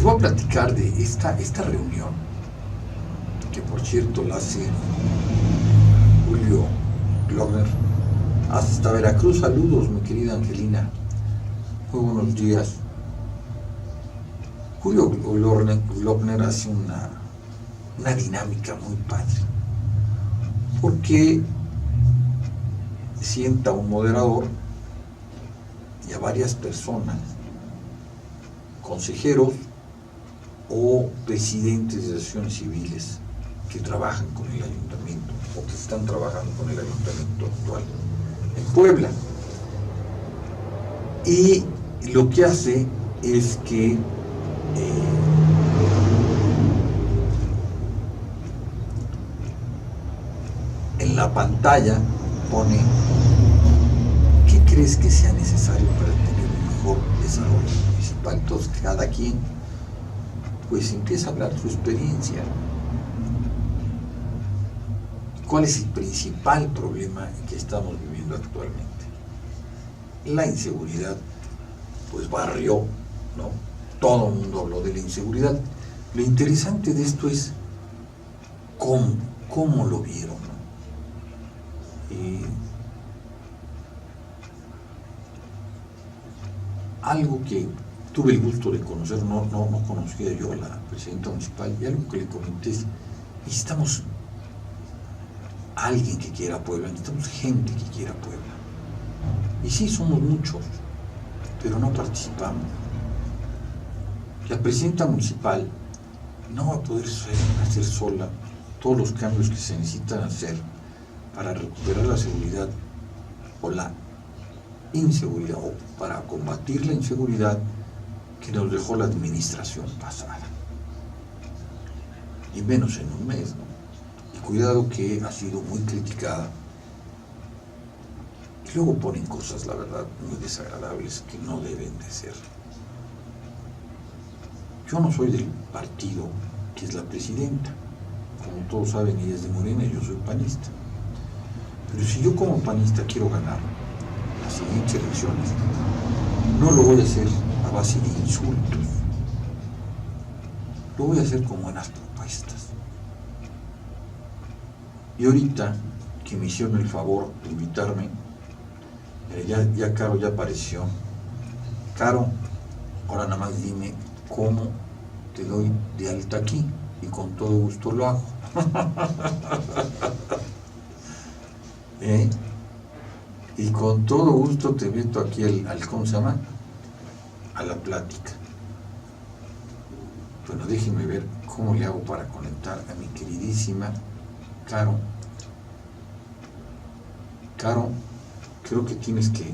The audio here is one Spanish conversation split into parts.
Les voy a platicar de esta reunión, que por cierto la hace Julio Glockner. Hasta Veracruz, saludos, mi querida Angelina. Muy buenos días. Julio Glockner hace una dinámica muy padre, porque sienta a un moderador y a varias personas, consejeros o presidentes de asociaciones civiles que trabajan con el ayuntamiento o que están trabajando con el ayuntamiento actual en Puebla. Y lo que hace es que en la pantalla pone: ¿qué crees que sea necesario para tener un mejor desarrollo municipal? Entonces cada quien pues empieza a hablar su experiencia. ¿Cuál es el principal problema que estamos viviendo actualmente? La inseguridad pues barrió, ¿no? Todo el mundo habló de la inseguridad. Lo interesante de esto es cómo lo vieron, ¿no? Algo que tuve el gusto de conocer, no conocía yo a la presidenta municipal, y algo que le comenté es: necesitamos alguien que quiera Puebla, necesitamos gente que quiera Puebla. Y sí, somos muchos, pero no participamos. La presidenta municipal no va a poder hacer sola todos los cambios que se necesitan hacer para recuperar la seguridad o la inseguridad, o para combatir la inseguridad que nos dejó la administración pasada, y menos en un mes, ¿no? Y cuidado que ha sido muy criticada, y luego ponen cosas, la verdad, muy desagradables que no deben de ser. Yo no soy del partido que es la presidenta, como todos saben, ella es de Morena y yo soy panista. Pero si yo como panista quiero ganar las siguientes elecciones, no lo voy a hacer a base de insultos, lo voy a hacer con buenas propuestas. Y ahorita que me hicieron el favor de invitarme, ya Caro ya apareció. Caro, ahora nada más dime cómo te doy de alta aquí, y con todo gusto lo hago. Y con todo gusto te meto aquí al ¿cómo se llama? A la plática. Bueno, déjenme ver cómo le hago para conectar a mi queridísima Caro. Caro, creo que tienes que...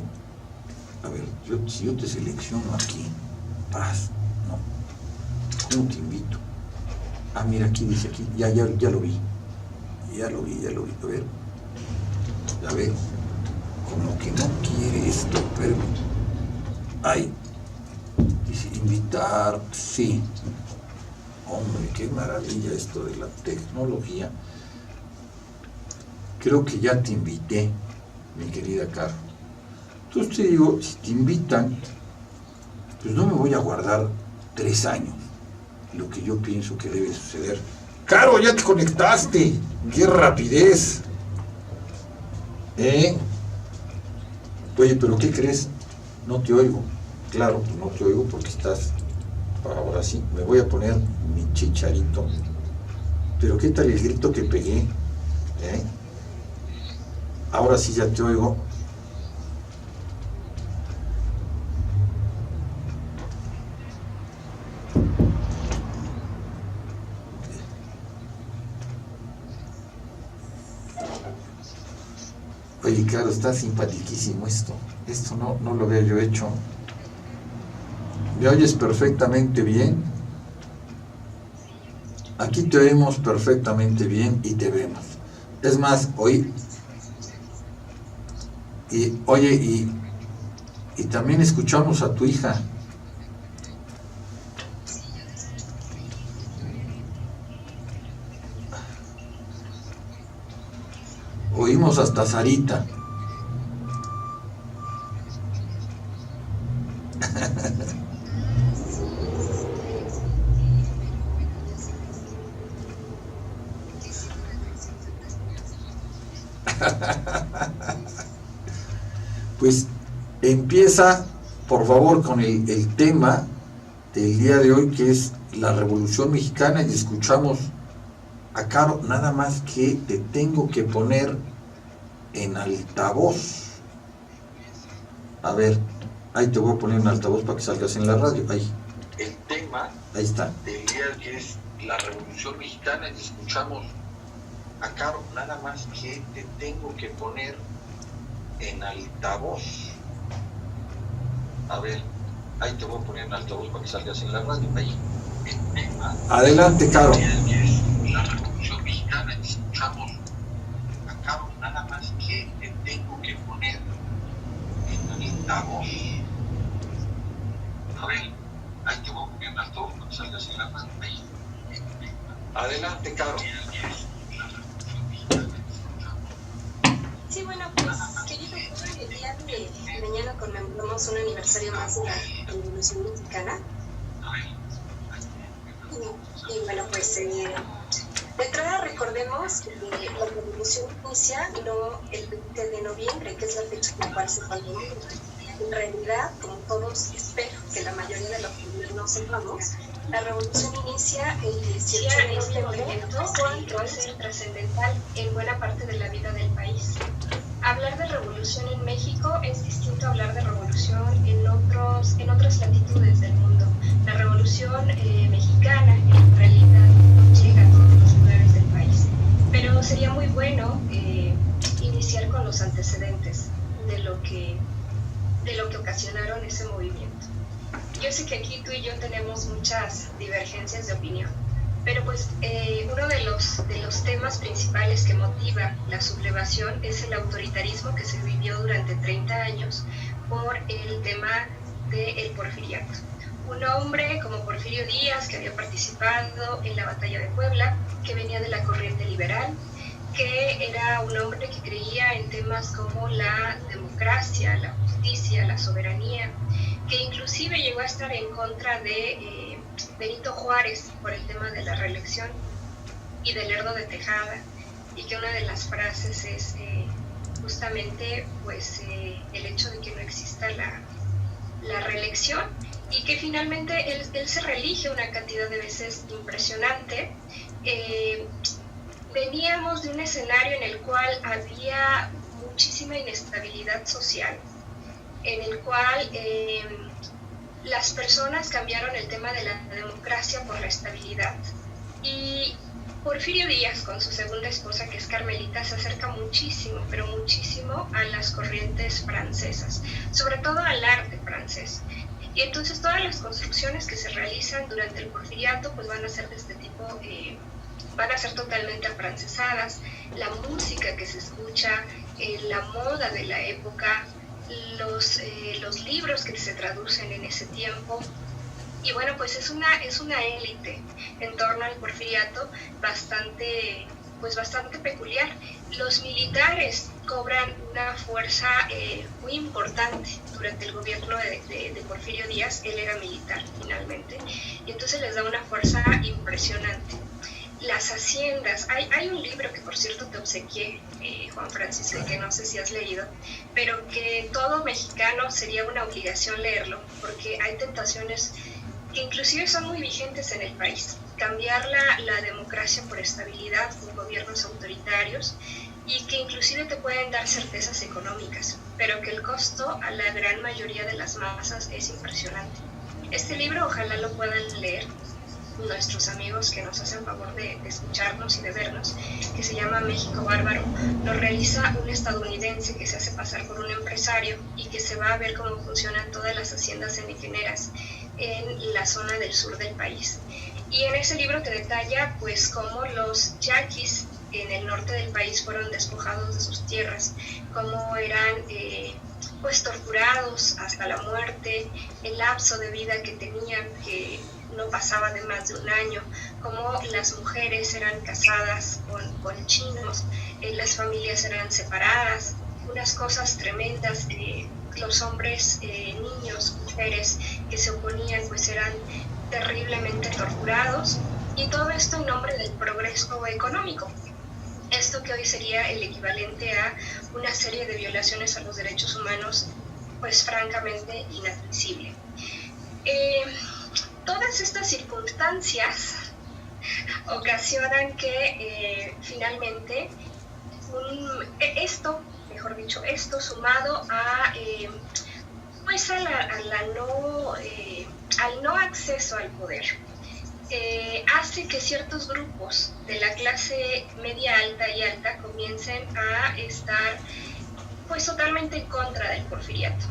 A ver, si yo te selecciono aquí, paz, ¿no? ¿Cómo te invito? Ah, mira, aquí dice, aquí, ya lo vi. Ya lo vi. A ver, ya veo. Como que no quiere esto, pero... Ay, dice, invitar, sí. Hombre, qué maravilla esto de la tecnología. Creo que ya te invité, mi querida Caro. Entonces te digo, si te invitan, pues no me voy a guardar 3 años lo que yo pienso que debe suceder. ¡Caro, ya te conectaste! ¡Qué rapidez! Oye, pero ¿qué crees? No te oigo. Claro, pues no te oigo porque estás... Ahora sí, me voy a poner mi chicharito. Pero ¿qué tal el grito que pegué? Ahora sí ya te oigo. Oye, claro, está simpaticísimo esto. Esto no lo había yo hecho. ¿Me oyes perfectamente bien? Aquí te oímos perfectamente bien y te vemos. Es más, oye, y también escuchamos a tu hija. Oímos hasta Sarita. Pues empieza, por favor, con el tema del día de hoy, que es la Revolución Mexicana, y escuchamos a Caro. Nada más que te tengo que poner en altavoz. A ver, ahí te voy a poner en altavoz para que salgas en la radio. Ahí. El tema, ahí está, del día que es la Revolución Mexicana, y escuchamos a Caro. Nada más que te tengo que poner en altavoz. A ver, ahí te voy a poner en altavoz para que salgas en la radio. Ahí. El tema. Adelante, Caro. La Revolución Mexicana, y escuchamos a Caro. Nada más que te tengo que poner en altavoz. A ver, ahí te voy a poner en altavoz para que salgas en la radio. Ahí. Adelante, Caro. Sí, bueno, pues querido, el día de mañana conmemoramos un aniversario más de la Revolución Mexicana. Y bueno, pues de entrada recordemos que la revolución inicia no el 20 de noviembre, que es la fecha en la cual se conmemora. En realidad, como todos espero que la mayoría de los gobiernos sepamos, la revolución inicia el 18 de noviembre, cuando va a ser trascendental en buena parte de la vida del país. Hablar de revolución en México es distinto a hablar de revolución en otras latitudes del mundo. La revolución mexicana en realidad no llega a todos los lugares del país, pero sería muy bueno iniciar con los antecedentes de lo que ocasionaron ese movimiento. Yo sé que aquí tú y yo tenemos muchas divergencias de opinión, pero pues uno de los temas principales que motiva la sublevación es el autoritarismo que se vivió durante 30 años por el tema del porfiriato. Un hombre como Porfirio Díaz, que había participado en la batalla de Puebla, que venía de la corriente liberal, que era un hombre que creía en temas como la democracia, la justicia, la soberanía, que inclusive llegó a estar en contra de Benito Juárez por el tema de la reelección y de Lerdo de Tejada, y que una de las frases es justamente pues el hecho de que no exista la reelección, y que finalmente él se reelige una cantidad de veces impresionante. Veníamos de un escenario en el cual había muchísima inestabilidad social, en el cual las personas cambiaron el tema de la democracia por la estabilidad. Y Porfirio Díaz, con su segunda esposa, que es Carmelita, se acerca muchísimo, pero muchísimo a las corrientes francesas, sobre todo al arte francés. Y entonces todas las construcciones que se realizan durante el porfiriato pues van a ser de este tipo, van a ser totalmente afrancesadas. La música que se escucha, la moda de la época, los libros que se traducen en ese tiempo. Y bueno, pues es una élite en torno al porfiriato bastante peculiar. Los militares cobran una fuerza muy importante durante el gobierno de Porfirio Díaz. Él era militar finalmente, y entonces les da una fuerza impresionante. Las haciendas, hay un libro que por cierto te obsequié, Juan Francisco, que no sé si has leído, pero que todo mexicano sería una obligación leerlo, porque hay tentaciones que inclusive son muy vigentes en el país. Cambiar la democracia por estabilidad con gobiernos autoritarios, y que inclusive te pueden dar certezas económicas, pero que el costo a la gran mayoría de las masas es impresionante. Este libro ojalá lo puedan leer nuestros amigos que nos hacen favor de escucharnos y de vernos, que se llama México Bárbaro. Lo realiza un estadounidense que se hace pasar por un empresario y que se va a ver cómo funcionan todas las haciendas indigeneras en la zona del sur del país. Y en ese libro te detalla pues cómo los yaquis en el norte del país fueron despojados de sus tierras, cómo eran pues torturados hasta la muerte, el lapso de vida que tenían, que no pasaba de más de un año, cómo las mujeres eran casadas con chinos, las familias eran separadas, unas cosas tremendas. Los hombres, niños, mujeres que se oponían pues eran terriblemente torturados, y todo esto en nombre del progreso económico. esto que hoy sería el equivalente a una serie de violaciones a los derechos humanos, pues francamente inadmisible. Todas estas circunstancias ocasionan que finalmente esto sumado a pues al no acceso al poder, hace que ciertos grupos de la clase media alta y alta comiencen a estar pues totalmente en contra del porfiriato.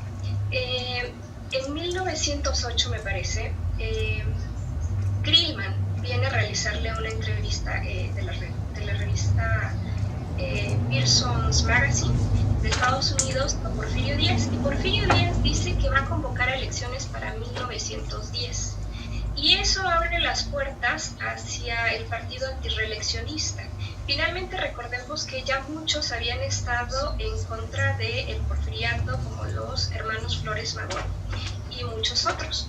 En 1908, me parece, Grillman viene a realizarle una entrevista de la revista Pearson's Magazine de Estados Unidos a Porfirio Díaz, y Porfirio Díaz dice que va a convocar elecciones para 1910, y eso abre las puertas hacia el partido antirreeleccionista. Finalmente recordemos que ya muchos habían estado en contra del porfiriato, como los hermanos Flores Magón y muchos otros,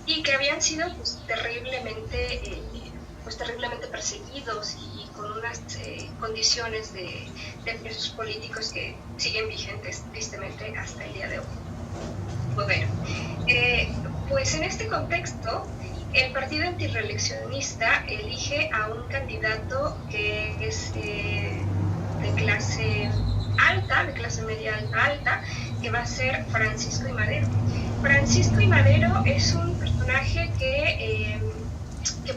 y que habían sido pues terriblemente perseguidos y con unas condiciones de presos políticos que siguen vigentes tristemente hasta el día de hoy. Bueno, pues en este contexto, el partido antirreeleccionista elige a un candidato que es de clase alta, de clase media alta, que va a ser Francisco I. Madero. Francisco I. Madero es un personaje que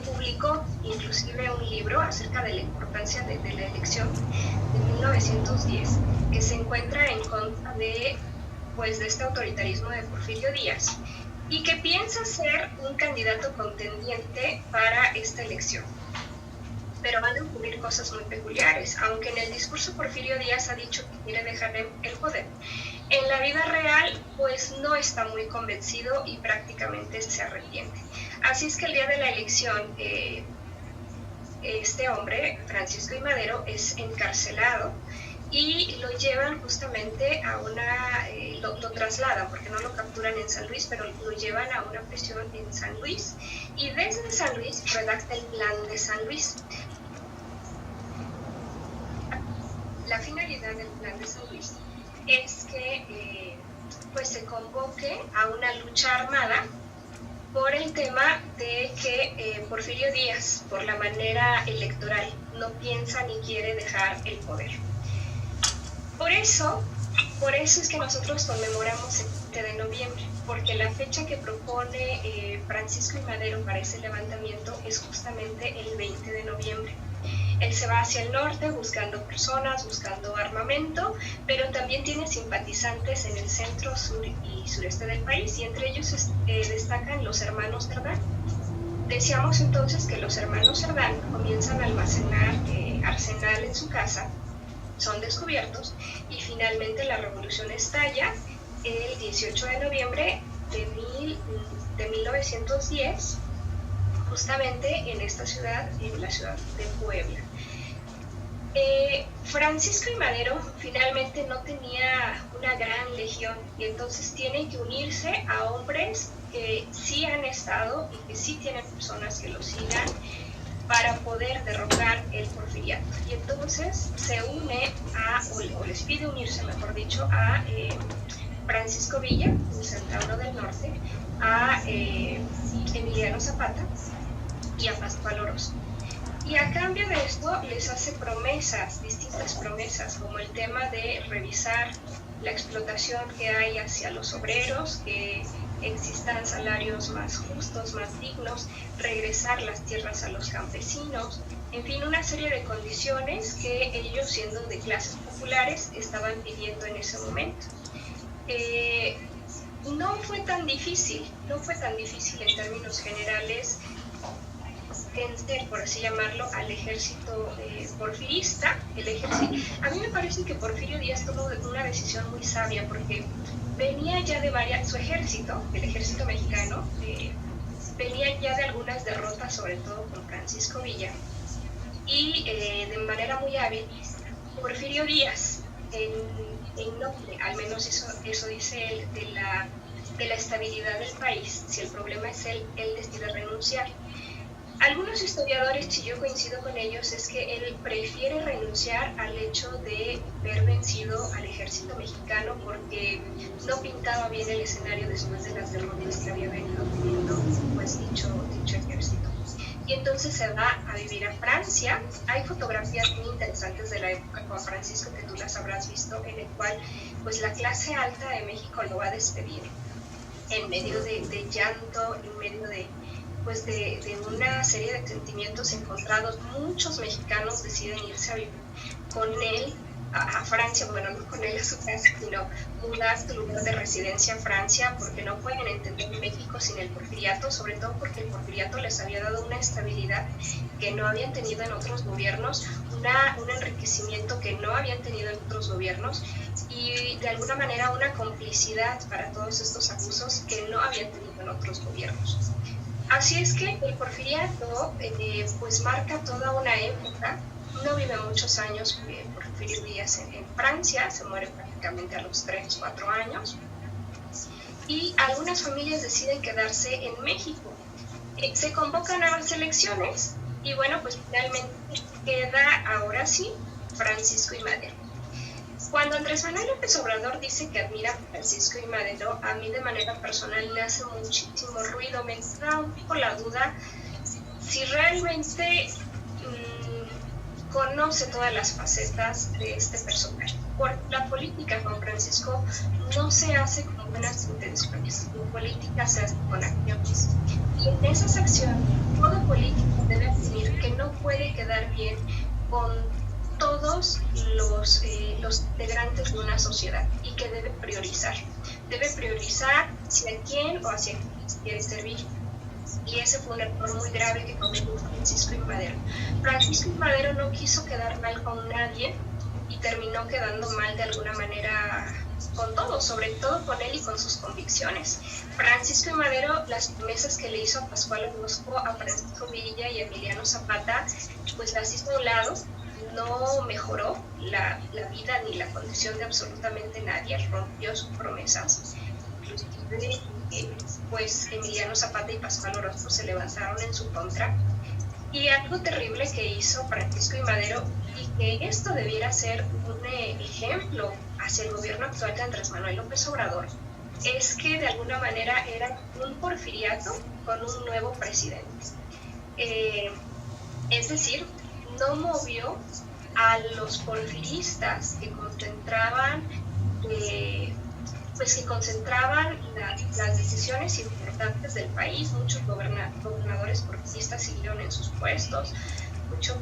publicó inclusive un libro acerca de la importancia de la elección de 1910, que se encuentra en contra de este autoritarismo de Porfirio Díaz, y que piensa ser un candidato contendiente para esta elección. Pero van a ocurrir cosas muy peculiares. Aunque en el discurso Porfirio Díaz ha dicho que quiere dejar el poder, en la vida real pues no está muy convencido y prácticamente se arrepiente. Así es que el día de la elección, este hombre, Francisco I. Madero, es encarcelado y lo llevan justamente a lo trasladan, porque no lo capturan en San Luis, pero lo llevan a una prisión en San Luis, y desde San Luis redacta el Plan de San Luis. La finalidad del Plan de San Luis es que pues se convoque a una lucha armada por el tema de que Porfirio Díaz, por la manera electoral, no piensa ni quiere dejar el poder. Por eso es que nosotros conmemoramos el 7 de noviembre, porque la fecha que propone Francisco I. Madero para ese levantamiento es justamente el 20 de noviembre. Él se va hacia el norte buscando personas, buscando armamento, pero también tiene simpatizantes en el centro, sur y sureste del país, y entre ellos destacan los hermanos Cerdán. Decíamos entonces que los hermanos Cerdán comienzan a almacenar arsenal en su casa, son descubiertos, y finalmente la revolución estalla el 18 de noviembre de 1910, justamente en esta ciudad, en la ciudad de Puebla. Francisco I. Madero finalmente no tenía una gran legión, y entonces tiene que unirse a hombres que sí han estado y que sí tienen personas que lo sigan para poder derrocar el porfiriato. Y entonces se une o les pide unirse, mejor dicho, a Francisco Villa, el Centauro del Norte, a Emiliano Zapata y a Pascual Orozco. Y a cambio de esto les hace distintas promesas, como el tema de revisar la explotación que hay hacia los obreros, que existan salarios más justos, más dignos, regresar las tierras a los campesinos, en fin, una serie de condiciones que ellos, siendo de clases populares, estaban pidiendo en ese momento. No fue tan difícil en términos generales vencer, por así llamarlo, al ejército porfirista. A mí me parece que Porfirio Díaz tomó una decisión muy sabia, porque venía ya de su ejército, el ejército mexicano, venía ya de algunas derrotas, sobre todo con Francisco Villa, y de manera muy hábil, Porfirio Díaz, en nombre, al menos eso dice él, de la estabilidad del país, si el problema es él decide renunciar. Algunos historiadores, y yo coincido con ellos, es que él prefiere renunciar al hecho de haber vencido al ejército mexicano porque no pintaba bien el escenario después de las derrotas que había venido teniendo pues, dicho ejército. Y entonces se va a vivir a Francia. Hay fotografías muy interesantes de la época, Juan Francisco, que tú las habrás visto, en el cual pues, la clase alta de México lo va a despedir en medio de llanto, en medio de una serie de sentimientos encontrados. Muchos mexicanos deciden irse a vivir con él a Francia, bueno, no con él a su casa, sino mudar su lugar de residencia a Francia, porque no pueden entender México sin el porfiriato, sobre todo porque el porfiriato les había dado una estabilidad que no habían tenido en otros gobiernos, un enriquecimiento que no habían tenido en otros gobiernos, y de alguna manera una complicidad para todos estos abusos que no habían tenido en otros gobiernos. Así es que el porfiriato pues marca toda una época. No vive muchos años Porfirio Díaz en Francia, se muere prácticamente a los 3, 4 años, y algunas familias deciden quedarse en México. Se convocan a las elecciones y bueno, pues finalmente queda ahora sí Francisco I. Madero. Cuando Andrés Manuel López Obrador dice que admira a Francisco I. Madero, a mí de manera personal me hace muchísimo ruido, me da un poco la duda si realmente conoce todas las facetas de este personaje. Por la política, Juan Francisco, no se hace con buenas intenciones, la política se hace con acciones. Y en esas acciones, todo político debe asumir que no puede quedar bien con todos los integrantes de una sociedad y que debe priorizar. Debe priorizar hacia quién o hacia quién quiere servir. Y ese fue un error muy grave que cometió Francisco I. Madero. Francisco I. Madero no quiso quedar mal con nadie y terminó quedando mal de alguna manera con todos, sobre todo con él y con sus convicciones. Francisco I. Madero, las promesas que le hizo a Pascual Orozco, a Francisco Villa y a Emiliano Zapata, pues las hizo a un lado. No mejoró la vida ni la condición de absolutamente nadie, rompió sus promesas. Inclusive, pues Emiliano Zapata y Pascual Orozco se levantaron en su contra. Y algo terrible que hizo Francisco I. Madero, y que esto debiera ser un ejemplo hacia el gobierno actual de Andrés Manuel López Obrador, es que de alguna manera era un porfiriato con un nuevo presidente. Es decir, no movió a los porfiristas que concentraban las decisiones importantes del país. Muchos gobernadores porfiristas siguieron en sus puestos, muchos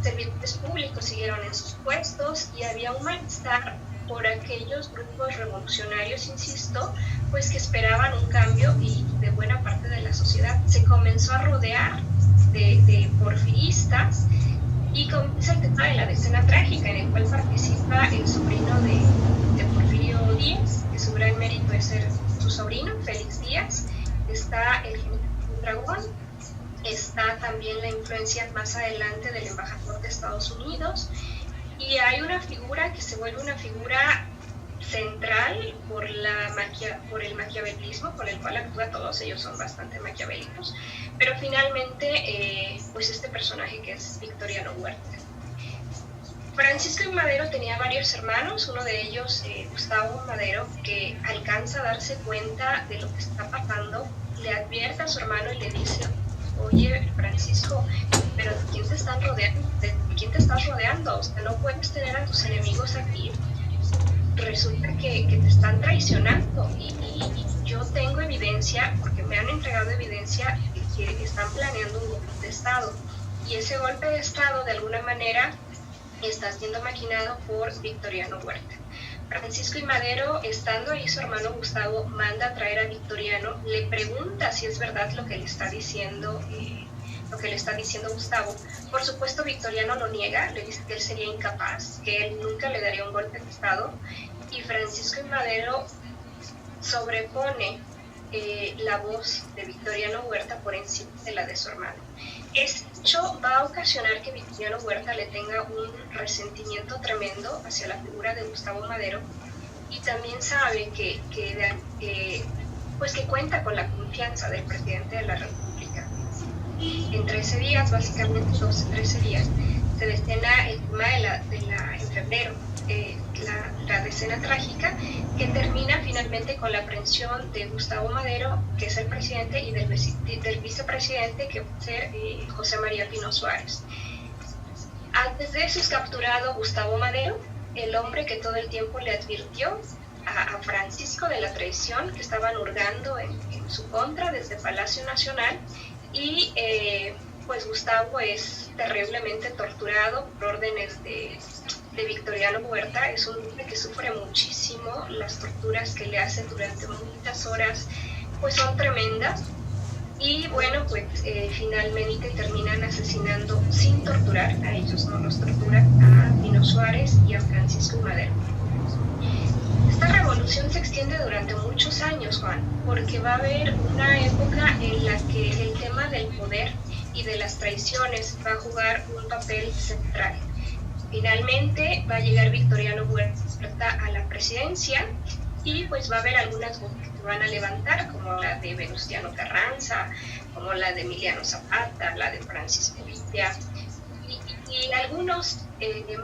servidores públicos siguieron en sus puestos, y había un malestar por aquellos grupos revolucionarios, insisto, pues que esperaban un cambio, y de buena parte de la sociedad se comenzó a rodear de porfiristas, y comienza el tema de la decena trágica, en el cual participa el sobrino de Porfirio Díaz, que su gran mérito es ser su sobrino, Félix Díaz. Está el general Dragón, está también la influencia más adelante del embajador de Estados Unidos, y hay una figura que se vuelve una figura central por el maquiavelismo con el cual actúa. Todos ellos son bastante maquiavélicos, pero finalmente pues este personaje que es Victoriano Huerta. Francisco I. Madero tenía varios hermanos, uno de ellos Gustavo Madero, que alcanza a darse cuenta de lo que está pasando, le advierte a su hermano y le dice: oye, Francisco, pero ¿de quién te están rodeando? ¿De quién te estás rodeando? O sea, no puedes tener a tus enemigos aquí. Resulta que te están traicionando, y yo tengo evidencia, porque me han entregado evidencia de que están planeando un golpe de Estado, y ese golpe de Estado de alguna manera está siendo maquinado por Victoriano Huerta. Francisco I. Madero, estando ahí su hermano Gustavo, manda a traer a Victoriano, le pregunta si es verdad lo que le está diciendo Gustavo. Por supuesto, Victoriano lo niega, le dice que él sería incapaz, que él nunca le daría un golpe de Estado, y Francisco I. Madero sobrepone la voz de Victoriano Huerta por encima de la de su hermano. Este hecho va a ocasionar que Victoriano Huerta le tenga un resentimiento tremendo hacia la figura de Gustavo Madero, y también sabe que cuenta con la confianza del presidente de la República. en 13 días, básicamente 12, 13 días, se decena el tema en febrero, la decena trágica, que termina finalmente con la aprehensión de Gustavo Madero, que es el presidente, y del vicepresidente, que va a ser José María Pino Suárez. Antes de eso es capturado Gustavo Madero, el hombre que todo el tiempo le advirtió a Francisco de la traición que estaban hurgando en su contra desde Palacio Nacional, y pues Gustavo es terriblemente torturado por órdenes de Victoriano Huerta. Es un hombre que sufre muchísimo, las torturas que le hacen durante muchas horas pues son tremendas, y bueno, pues finalmente terminan asesinando sin torturar, a ellos no los torturan, a Pino Suárez y a Francisco Madero. Esta revolución se extiende durante muchos años, Juan, porque va a haber una época en la que el tema del poder y de las traiciones va a jugar un papel central. Finalmente va a llegar Victoriano Huerta a la presidencia, y pues va a haber algunas voces que van a levantar, como la de Venustiano Carranza, como la de Emiliano Zapata, la de Francisco Villa, y algunos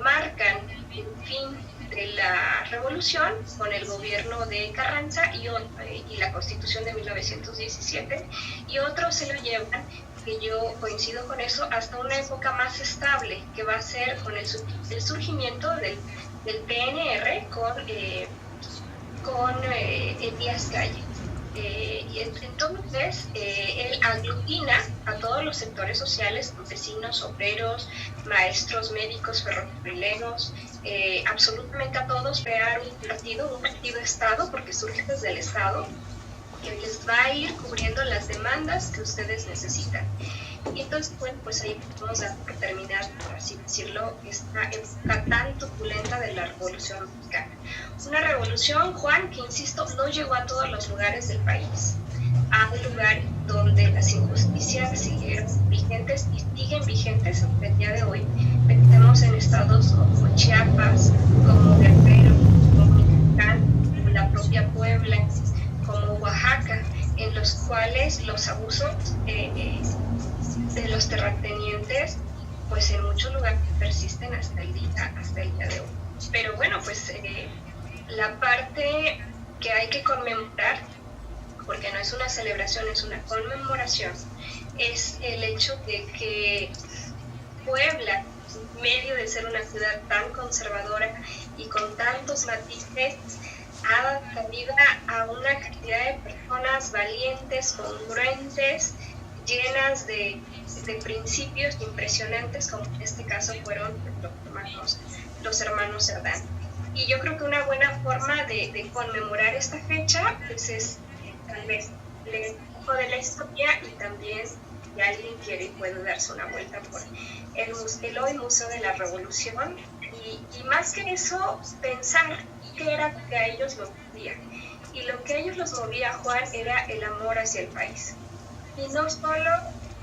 marcan el fin de la revolución con el gobierno de Carranza y la Constitución de 1917, y otros se lo llevan, que yo coincido con eso, hasta una época más estable, que va a ser con el surgimiento del PNR con Elías Calle. Y entonces él aglutina a todos los sectores sociales, campesinos, obreros, maestros, médicos, ferrocarrileros, absolutamente a todos, crear un partido Estado, porque surge desde el Estado, que les va a ir cubriendo las demandas que ustedes necesitan. Y entonces, bueno, pues ahí vamos a terminar, por así decirlo, esta época tan turbulenta de la Revolución Mexicana. Una revolución, Juan, que insisto, no llegó a todos los lugares del país. Hay lugares donde las injusticias siguieron vigentes y siguen vigentes hasta el día de hoy. Pensemos en estados como Chiapas, como Guerrero, como Michoacán, como la propia Puebla, como Oaxaca, en los cuales los abusos de los terratenientes, pues en muchos lugares persisten hasta el día de hoy. Pero bueno, pues la parte que hay que conmemorar, porque no es una celebración, es una conmemoración, es el hecho de que Puebla, en medio de ser una ciudad tan conservadora y con tantos matices, ha dado vida a una cantidad de personas valientes, congruentes, llenas de principios impresionantes, como en este caso fueron los hermanos Cerdán. Y yo creo que una buena forma de conmemorar esta fecha pues es tal vez leer un poco de la historia, y también si alguien quiere y puede darse una vuelta por el hoy Museo de la Revolución, y más que eso, pensar qué era lo que a ellos los movía. Y lo que a ellos los movía, Juan, era el amor hacia el país. Y no solo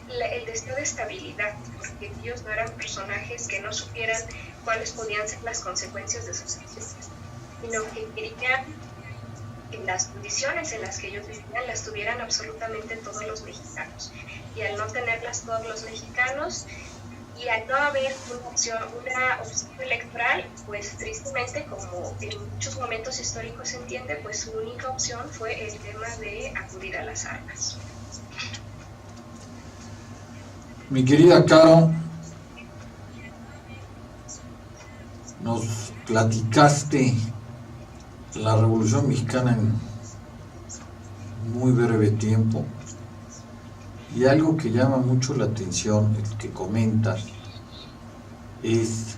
el deseo de estabilidad, porque ellos no eran personajes que no supieran cuáles podían ser las consecuencias de sus acciones, sino que querían que las condiciones en las que ellos vivían las tuvieran absolutamente todos los mexicanos. Y al no tenerlas todos los mexicanos, y al no haber una opción electoral, pues tristemente, como en muchos momentos históricos se entiende, pues su única opción fue el tema de acudir a las armas. Mi querida Caro, nos platicaste la Revolución Mexicana en muy breve tiempo, y algo que llama mucho la atención, el que comentas, es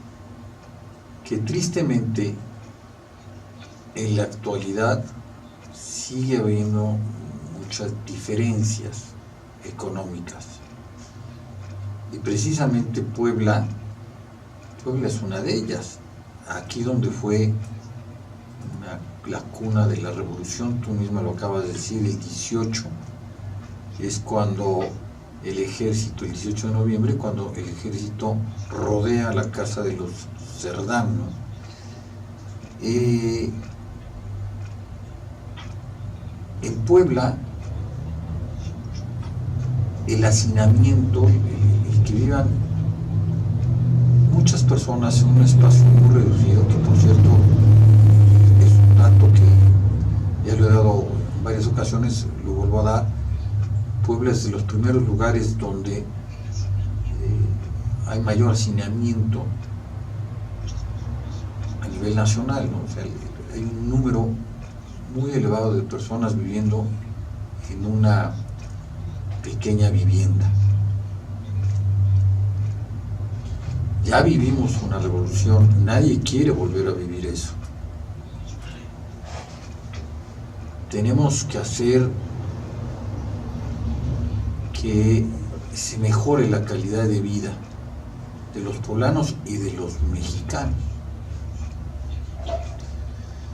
que tristemente en la actualidad sigue habiendo muchas diferencias económicas, y precisamente Puebla es una de ellas. Aquí donde fue la cuna de la revolución, tú misma lo acabas de decir, el 18, es cuando el ejército, el 18 de noviembre, cuando el ejército rodea la casa de los Cerdán, ¿no? En Puebla el hacinamiento, el que vivan muchas personas en un espacio muy reducido, que por cierto es un dato que ya lo he dado en varias ocasiones, lo vuelvo a dar. Puebla es de los primeros lugares donde hay mayor hacinamiento a nivel nacional, ¿no? O sea, hay un número muy elevado de personas viviendo en una pequeña vivienda. Ya vivimos una revolución, nadie quiere volver a vivir eso. Tenemos que hacer que se mejore la calidad de vida de los poblanos y de los mexicanos.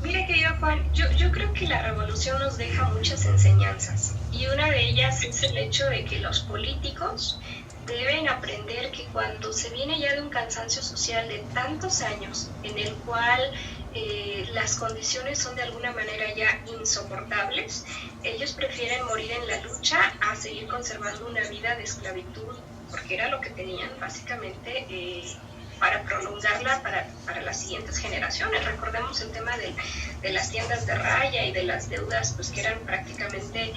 Mira, querido Juan, yo creo que la revolución nos deja muchas enseñanzas y una de ellas es el hecho de que los políticos deben aprender que cuando se viene ya de un cansancio social de tantos años en el cual las condiciones son de alguna manera ya insoportables, ellos prefieren morir en la lucha a seguir conservando una vida de esclavitud, porque era lo que tenían básicamente para prolongarla para las siguientes generaciones. Recordemos el tema de las tiendas de raya y de las deudas, pues que eran prácticamente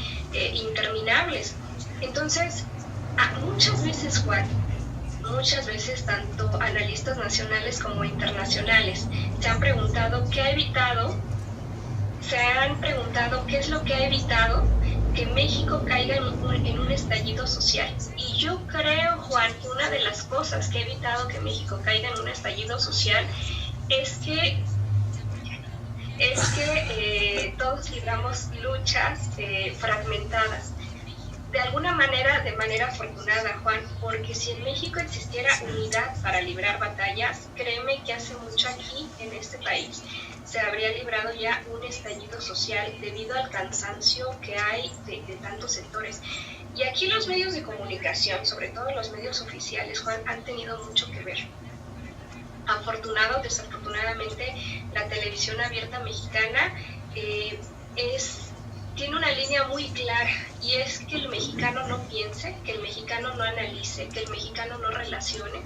interminables. Entonces, muchas veces, Juan, muchas veces tanto analistas nacionales como internacionales se han preguntado qué es lo que ha evitado que México caiga en un estallido social. Y yo creo, Juan, que una de las cosas que ha evitado que México caiga en un estallido social es que todos libramos luchas fragmentadas. De alguna manera, de manera afortunada, Juan, porque si en México existiera unidad para librar batallas, créeme que hace mucho aquí, en este país, se habría librado ya un estallido social debido al cansancio que hay de tantos sectores. Y aquí los medios de comunicación, sobre todo los medios oficiales, Juan, han tenido mucho que ver. Afortunado o desafortunadamente, la televisión abierta mexicana tiene una línea muy clara, y es que el mexicano no piense, que el mexicano no analice, que el mexicano no relacione,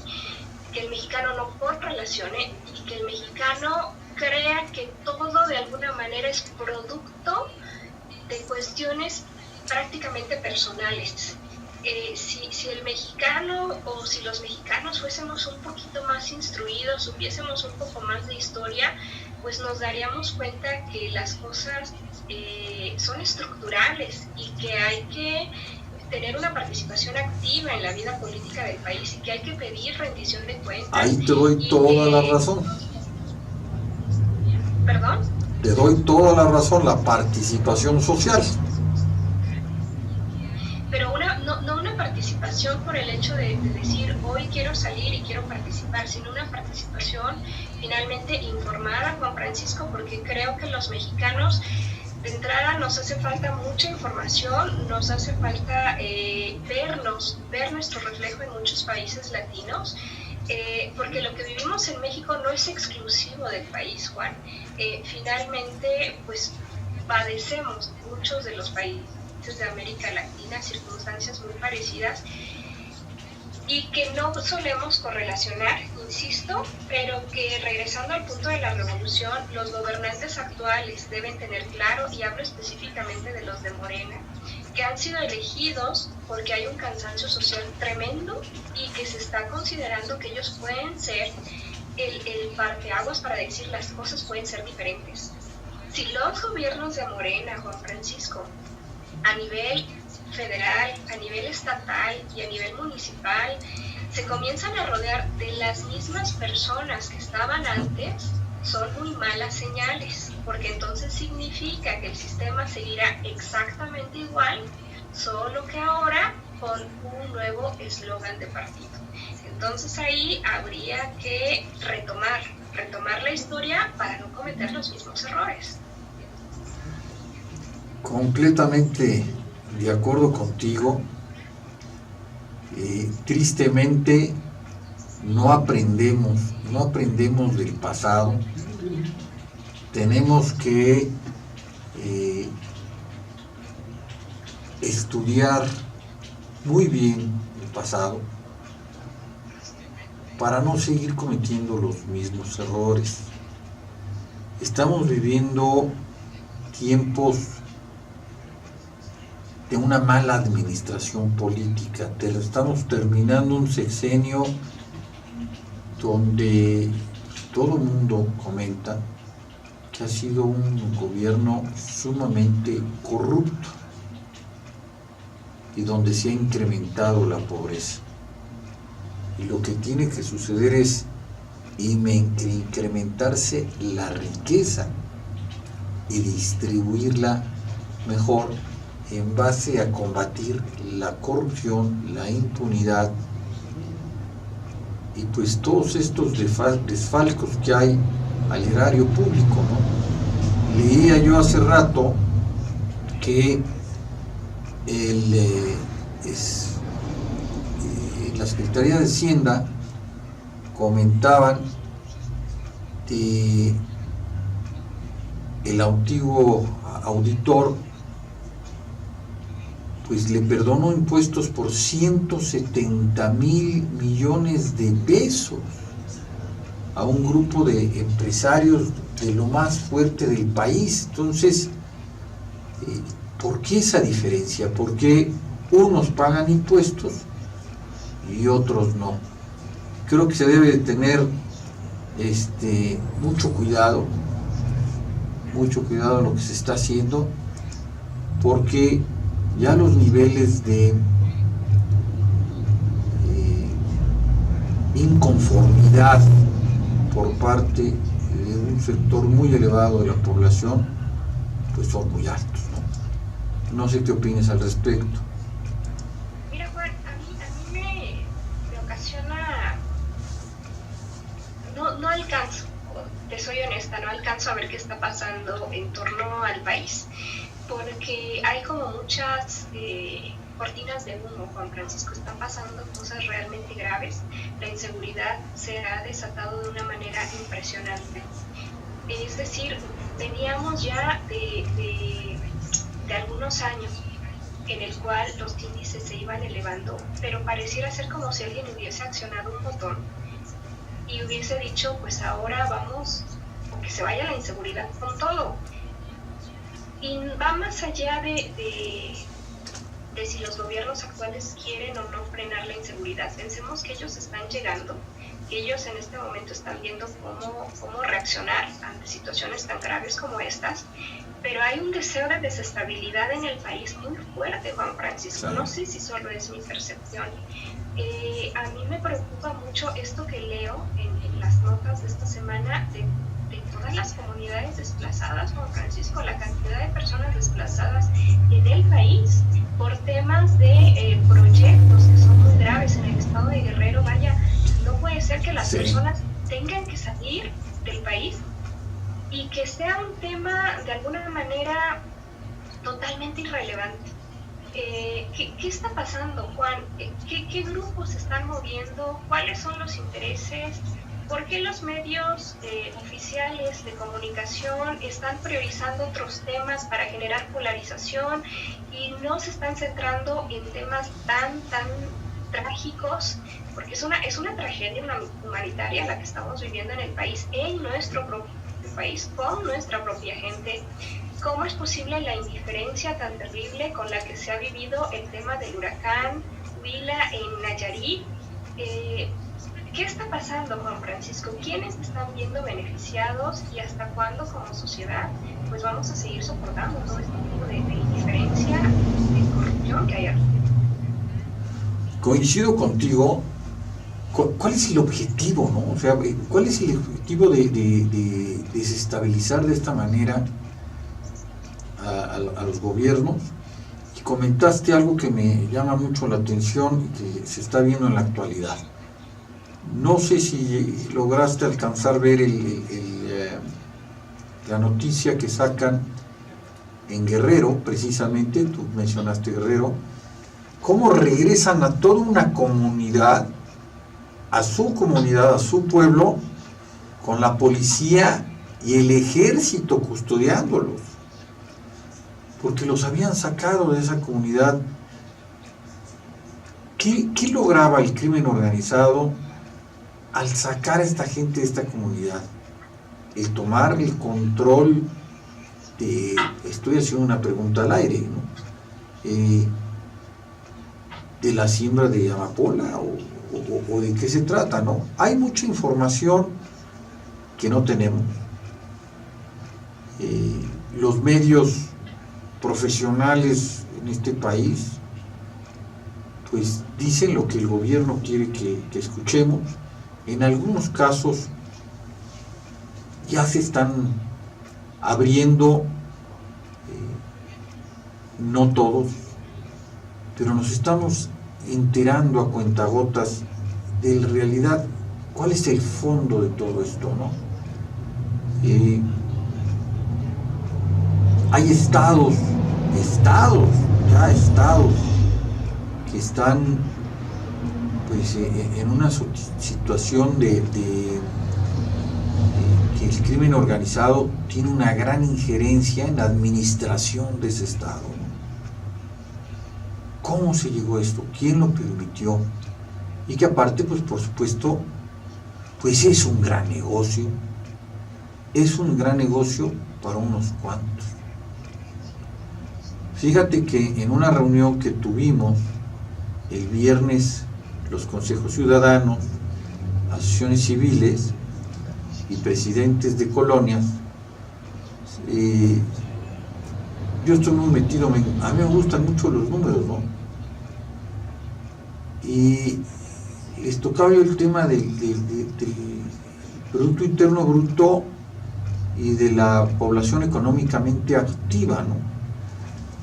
que el mexicano no correlacione y que el mexicano crea que todo de alguna manera es producto de cuestiones prácticamente personales. Si el mexicano o si los mexicanos fuésemos un poquito más instruidos, supiésemos un poco más de historia, pues nos daríamos cuenta que las cosas son estructurales y que hay que tener una participación activa en la vida política del país y que hay que pedir rendición de cuentas. Ahí te doy toda la razón. ¿Perdón? Te doy toda la razón, la participación social. Pero no una participación por el hecho de decir hoy quiero salir y quiero participar, sino una participación finalmente informada, Juan Francisco, porque creo que los mexicanos de entrada nos hace falta mucha información, nos hace falta ver nuestro reflejo en muchos países latinos, porque lo que vivimos en México no es exclusivo del país, Juan. Finalmente, pues padecemos muchos de los países de América Latina circunstancias muy parecidas y que no solemos correlacionar, insisto, pero que regresando al punto de la revolución, los gobernantes actuales deben tener claro, y hablo específicamente de los de Morena, que han sido elegidos porque hay un cansancio social tremendo y que se está considerando que ellos pueden ser el parteaguas para decir las cosas pueden ser diferentes. Si los gobiernos de Morena, Juan Francisco, a nivel federal, a nivel estatal y a nivel municipal, se comienzan a rodear de las mismas personas que estaban antes, son muy malas señales, porque entonces significa que el sistema seguirá exactamente igual, solo que ahora con un nuevo eslogan de partido. Entonces ahí habría que retomar la historia para no cometer los mismos errores. Completamente de acuerdo contigo. Tristemente no aprendemos del pasado. Tenemos que estudiar muy bien el pasado para no seguir cometiendo los mismos errores. Estamos viviendo tiempos de una mala administración política. Estamos terminando un sexenio donde todo el mundo comenta que ha sido un gobierno sumamente corrupto y donde se ha incrementado la pobreza. Y lo que tiene que suceder es incrementarse la riqueza y distribuirla mejor en base a combatir la corrupción, la impunidad y pues todos estos desfalcos que hay al erario público, ¿no? Leía yo hace rato que la Secretaría de Hacienda comentaban de el antiguo auditor pues le perdonó impuestos por 170,000 millones de pesos a un grupo de empresarios de lo más fuerte del país. Entonces, ¿por qué esa diferencia? ¿Por qué unos pagan impuestos y otros no? Creo que se debe de tener mucho cuidado en lo que se está haciendo, porque ya los niveles de inconformidad por parte de un sector muy elevado de la población pues son muy altos, ¿no? No sé qué opinas al respecto. Mira, Juan, a mí me ocasiona, no alcanzo, te soy honesta, no alcanzo a ver qué está pasando en torno al país, porque hay como muchas cortinas de humo, Juan Francisco. Están pasando cosas realmente graves. La inseguridad se ha desatado de una manera impresionante. Es decir, veníamos ya de algunos años en el cual los índices se iban elevando, pero pareciera ser como si alguien hubiese accionado un botón y hubiese dicho, pues ahora vamos, o que se vaya la inseguridad con todo. Y va más allá de si los gobiernos actuales quieren o no frenar la inseguridad. Pensemos que ellos están llegando, que ellos en este momento están viendo cómo reaccionar ante situaciones tan graves como estas, pero hay un deseo de desestabilidad en el país muy fuerte, Juan Francisco. No sé si solo es mi percepción. A mí me preocupa mucho esto que leo en las notas de esta semana de todas las comunidades desplazadas, Juan Francisco, la cantidad de personas desplazadas en el país por temas de proyectos que son muy graves en el estado de Guerrero. Vaya, no puede ser que las personas tengan que salir del país y que sea un tema de alguna manera totalmente irrelevante. ¿Qué está pasando, Juan? ¿Qué grupos se están moviendo? ¿Cuáles son los intereses? ¿Por qué los medios oficiales de comunicación están priorizando otros temas para generar polarización y no se están centrando en temas tan trágicos? Porque es una tragedia humanitaria la que estamos viviendo en el país, en nuestro propio país, con nuestra propia gente. ¿Cómo es posible la indiferencia tan terrible con la que se ha vivido el tema del huracán Huila en Nayarit? ¿Qué está pasando, Juan Francisco? ¿Quiénes están viendo beneficiados y hasta cuándo como sociedad pues vamos a seguir soportando todo este tipo de indiferencia, de corrupción que hay aquí? Coincido contigo. ¿Cuál es el objetivo, no? O sea, ¿cuál es el objetivo de desestabilizar de esta manera a los gobiernos? Y comentaste algo que me llama mucho la atención y que se está viendo en la actualidad. No sé si lograste alcanzar a ver la noticia que sacan en Guerrero, precisamente, tú mencionaste Guerrero, cómo regresan a toda una comunidad, a su pueblo, con la policía y el ejército custodiándolos, porque los habían sacado de esa comunidad ¿Qué lograba el crimen organizado al sacar a esta gente de esta comunidad? El tomar el control de, estoy haciendo una pregunta al aire, ¿no? De la siembra de amapola o de qué se trata, ¿no? Hay mucha información que no tenemos. Los medios profesionales en este país pues dicen lo que el gobierno quiere que escuchemos. En algunos casos ya se están abriendo, no todos, pero nos estamos enterando a cuentagotas de la realidad, cuál es el fondo de todo esto, ¿no? Hay estados que están pues en una situación de que el crimen organizado tiene una gran injerencia en la administración de ese estado, ¿no? ¿Cómo se llegó a esto? ¿Quién lo permitió? Y que aparte, pues por supuesto, pues es un gran negocio para unos cuantos. Fíjate que en una reunión que tuvimos el viernes, los consejos ciudadanos, asociaciones civiles y presidentes de colonias, yo estoy muy metido, a mí me gustan mucho los números, ¿no? Y les tocaba yo el tema del Producto Interno Bruto y de la población económicamente activa, ¿no?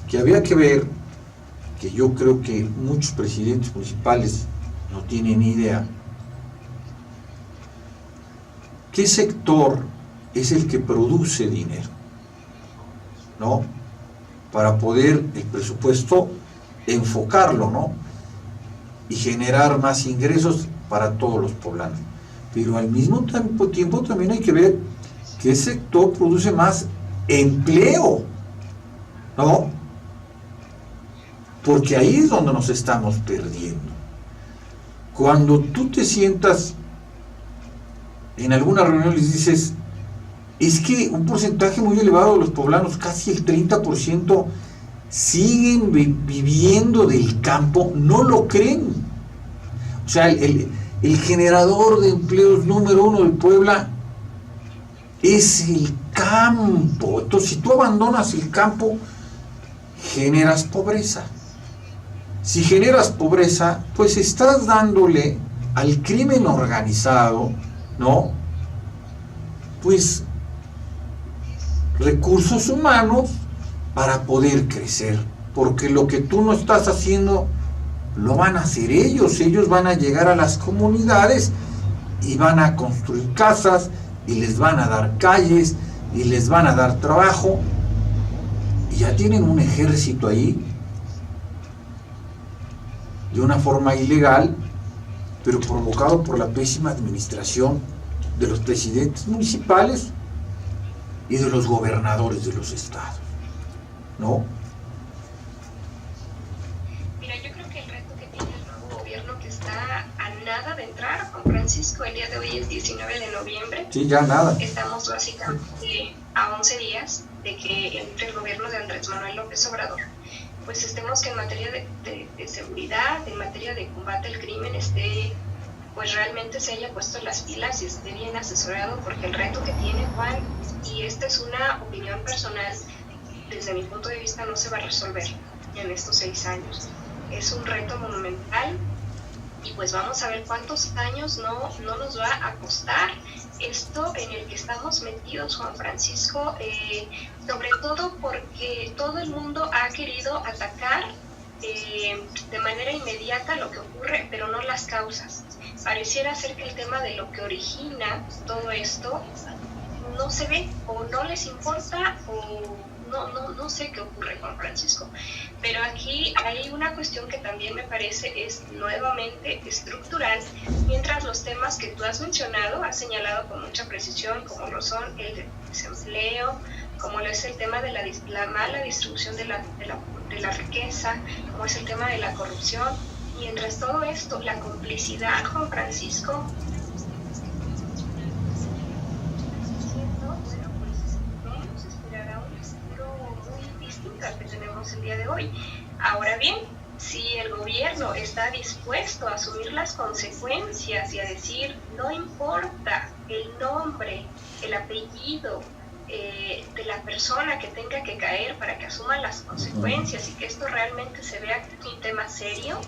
Que había que ver, que yo creo que muchos presidentes municipales no tienen idea, ¿qué sector es el que produce dinero? ¿No? Para poder el presupuesto enfocarlo, ¿no? Y generar más ingresos para todos los poblanos. Pero al mismo tiempo también hay que ver qué sector produce más empleo, ¿no? Porque ahí es donde nos estamos perdiendo. Cuando tú te sientas en alguna reunión y les dices, es que un porcentaje muy elevado de los poblanos, casi el 30%, siguen viviendo del campo, no lo creen. O sea, el generador de empleos número uno de Puebla es el campo. Entonces, si tú abandonas el campo, generas pobreza. Si generas pobreza, pues estás dándole al crimen organizado, ¿no? Pues recursos humanos para poder crecer, porque lo que tú no estás haciendo lo van a hacer ellos van a llegar a las comunidades y van a construir casas y les van a dar calles y les van a dar trabajo y ya tienen un ejército ahí de una forma ilegal, pero provocado por la pésima administración de los presidentes municipales y de los gobernadores de los estados, ¿no? Mira, yo creo que el reto que tiene el nuevo gobierno que está a nada de entrar, Juan Francisco, el día de hoy es 19 de noviembre. Sí, ya nada. Estamos básicamente a 11 días de que entre el gobierno de Andrés Manuel López Obrador, pues estemos que en materia de seguridad, en materia de combate al crimen, pues realmente se haya puesto las pilas y esté bien asesorado, porque el reto que tiene Juan, y esta es una opinión personal, desde mi punto de vista no se va a resolver en estos 6 años. Es un reto monumental y pues vamos a ver cuántos años no nos va a costar esto en el que estamos metidos, Juan Francisco, sobre todo porque todo el mundo ha querido atacar de manera inmediata lo que ocurre, pero no las causas. Pareciera ser que el tema de lo que origina todo esto no se ve o no les importa o no sé qué ocurre, Juan Francisco. Pero aquí hay una cuestión que también me parece es nuevamente estructural, mientras los temas que tú has mencionado, has señalado con mucha precisión, como lo son el desempleo, como lo es el tema de la mala distribución de la riqueza, como es el tema de la corrupción, mientras todo esto, la complicidad, Juan Francisco, bueno, pues vamos a esperar a un futuro muy distinto al que tenemos el día de hoy. Ahora bien, si el gobierno está dispuesto a asumir las consecuencias y a decir, no importa el nombre, el apellido de la persona que tenga que caer para que asuman las consecuencias y que esto realmente se vea como un tema serio,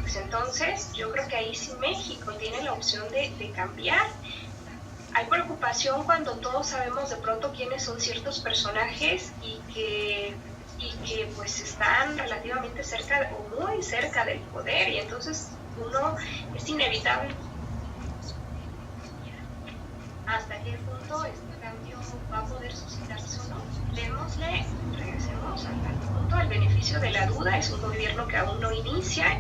pues entonces yo creo que ahí sí México tiene la opción de cambiar. Hay preocupación cuando todos sabemos de pronto quiénes son ciertos personajes y que pues están relativamente cerca o muy cerca del poder, y entonces uno es inevitable hasta qué punto este cambio va a poder suscitarse o no. Regresemos al punto, al beneficio de la duda. Es un gobierno que aún no iniciará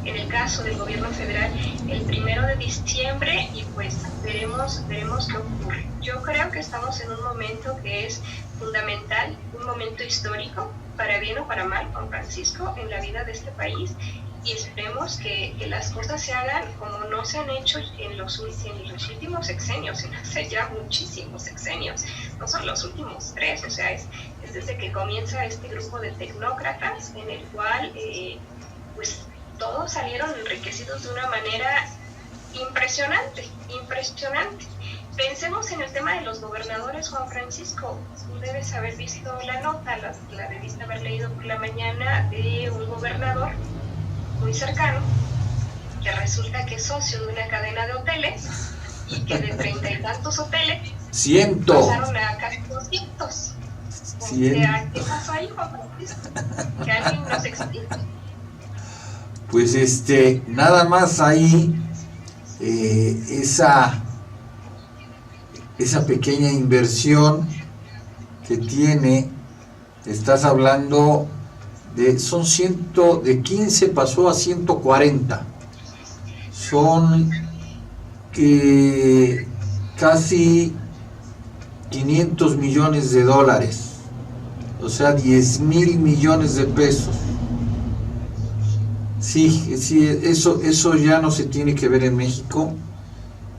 en el caso del gobierno federal el 1 de diciembre, y pues veremos qué ocurre. Yo creo que estamos en un momento que es fundamental, un momento histórico, para bien o para mal, Juan Francisco, en la vida de este país, y esperemos que las cosas se hagan como no se han hecho en los últimos sexenios, en hace ya muchísimos sexenios, no son los últimos 3, o sea, es desde que comienza este grupo de tecnócratas en el cual pues todos salieron enriquecidos de una manera impresionante. Pensemos en el tema de los gobernadores, Juan Francisco. Tú debes haber visto la nota, la debiste haber leído por la mañana, de un gobernador muy cercano, que resulta que es socio de una cadena de hoteles, y que de 30 y tantos hoteles pasaron a casi 200. O sea, ¿qué pasó ahí, Juan Francisco? Que alguien nos explique. Pues nada más ahí esa pequeña inversión que tiene, estás hablando son de 15 pasó a 140, son casi 500 millones de dólares, o sea, 10,000 millones de pesos. Sí, eso ya no se tiene que ver en México.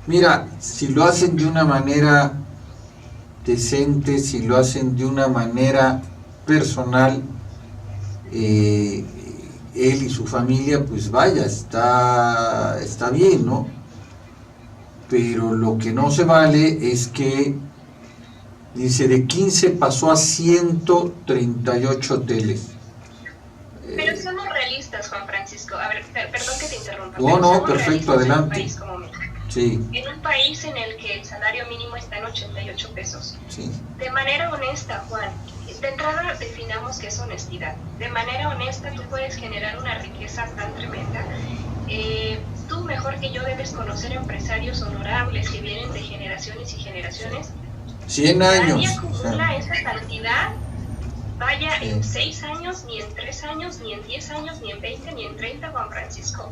Mira, si lo hacen de una manera decente, si lo hacen de una manera personal, él y su familia, pues vaya, está bien, ¿no? Pero lo que no se vale es que, dice, de 15 pasó a 138 hoteles. Pero somos realistas, Juan Francisco. A ver, perdón que te interrumpa. No, perfecto, adelante. En un país como México. Sí. En un país en el que el salario mínimo está en 88 pesos. Sí. De manera honesta, Juan, de entrada definamos qué es honestidad. De manera honesta tú puedes generar una riqueza tan tremenda. Tú mejor que yo debes conocer empresarios honorables que vienen de generaciones y generaciones. 100 años. Nadie acumula esa cantidad, vaya, en 6 años, ni en 3 años, ni en 10 años, ni en 20, ni en 30, Juan Francisco.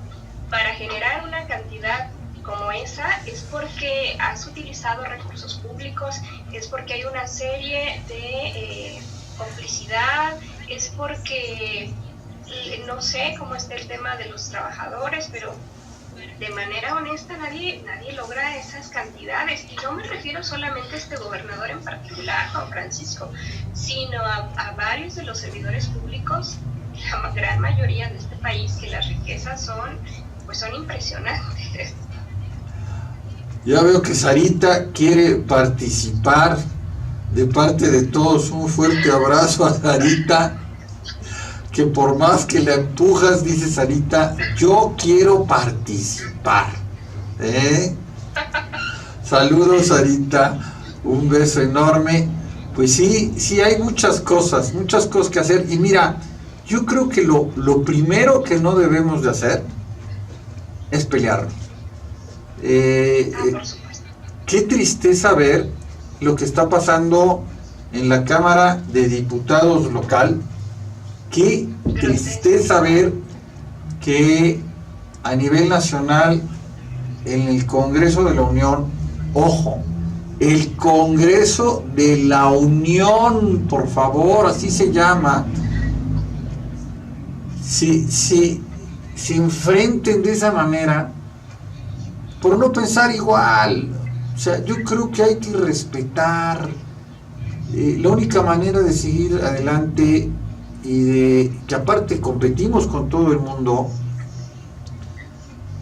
Para generar una cantidad como esa es porque has utilizado recursos públicos, es porque hay una serie de complicidad, es porque no sé cómo está el tema de los trabajadores, pero de manera honesta nadie logra esas cantidades, y no me refiero solamente a este gobernador en particular, Juan Francisco, sino a varios de los servidores públicos, la gran mayoría de este país, que las riquezas son impresionantes. Ya veo que Sarita quiere participar. De parte de todos, un fuerte abrazo a Sarita, que por más que la empujas, dice Sarita, yo quiero participar. Saludos, Sarita, un beso enorme. Pues sí hay muchas cosas que hacer, y mira, yo creo que lo primero que no debemos de hacer es pelearnos. Por supuesto. Qué tristeza ver lo que está pasando en la Cámara de Diputados local. Qué tristeza ver que a nivel nacional, en el Congreso de la Unión, ojo, el Congreso de la Unión, por favor, así se llama. Si se enfrenten de esa manera por no pensar igual. O sea, yo creo que hay que respetar. La única manera de seguir adelante y de que aparte competimos con todo el mundo,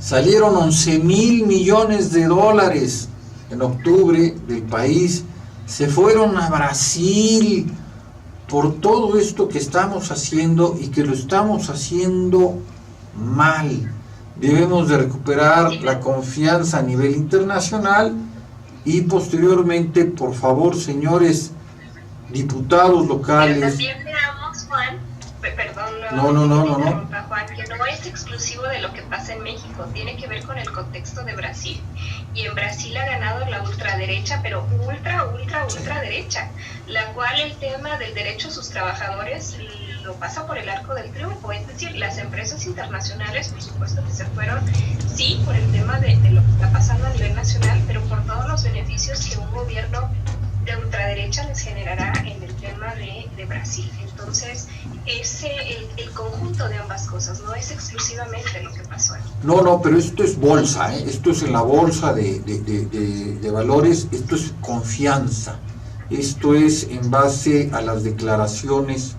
salieron 11,000 millones de dólares en octubre del país, se fueron a Brasil por todo esto que estamos haciendo y que lo estamos haciendo mal. Debemos de recuperar la confianza a nivel internacional y posteriormente, por favor, señores diputados locales. Pero también veamos, Juan, perdón, no. Juan, que no es exclusivo de lo que pasa en México, tiene que ver con el contexto de Brasil. Y en Brasil ha ganado la ultraderecha, pero ultraderecha, la cual el tema del derecho a sus trabajadores lo pasa por el arco del triunfo. Es decir, las empresas internacionales, por supuesto que se fueron, sí, por el tema de lo que está pasando a nivel nacional, pero por todos los beneficios que un gobierno de ultraderecha les generará en el tema de Brasil. Entonces, es el conjunto de ambas cosas, no es exclusivamente lo que pasó aquí. No, pero esto es bolsa, esto es en la bolsa de valores, esto es confianza, esto es en base a las declaraciones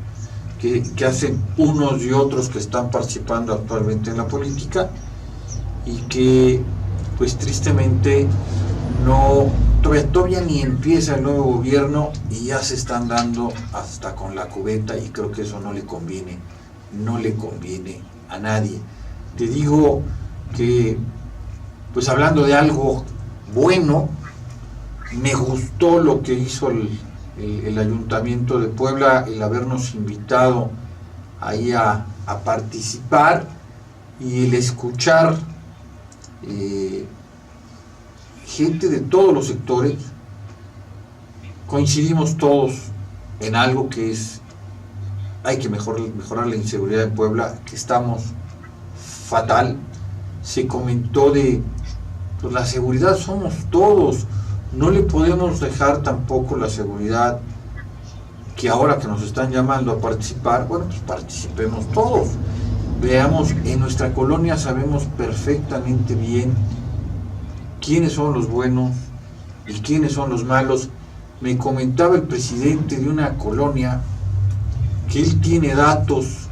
que hacen unos y otros que están participando actualmente en la política y que, pues tristemente, todavía ni empieza el nuevo gobierno y ya se están dando hasta con la cubeta, y creo que eso no le conviene a nadie. Te digo que, pues hablando de algo bueno, me gustó lo que hizo el Ayuntamiento de Puebla, el habernos invitado ahí a participar y el escuchar gente de todos los sectores. Coincidimos todos en algo que es: hay que mejorar la inseguridad en Puebla, que estamos fatal. Se comentó de, pues la seguridad somos todos, no le podemos dejar tampoco la seguridad que ahora que nos están llamando a participar, bueno, pues participemos todos. Veamos, en nuestra colonia sabemos perfectamente bien quiénes son los buenos y quiénes son los malos. Me comentaba el presidente de una colonia que él tiene datos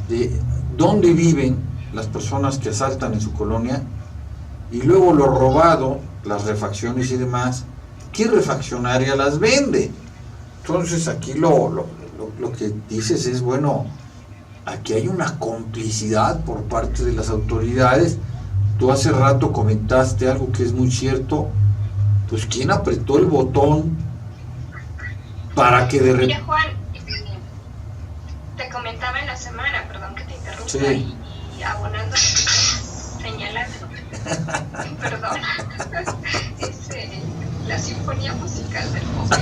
de dónde viven las personas que asaltan en su colonia y luego lo robado, las refacciones y demás, ¿qué refaccionaria las vende? Entonces aquí lo que dices es, bueno, aquí hay una complicidad por parte de las autoridades. Tú hace rato comentaste algo que es muy cierto, pues ¿quién apretó el botón para que de repente... Mira, Juan, te comentaba en la semana, perdón que te interrumpa, sí, y abonando, señalando, perdón, la sinfonía musical del momento.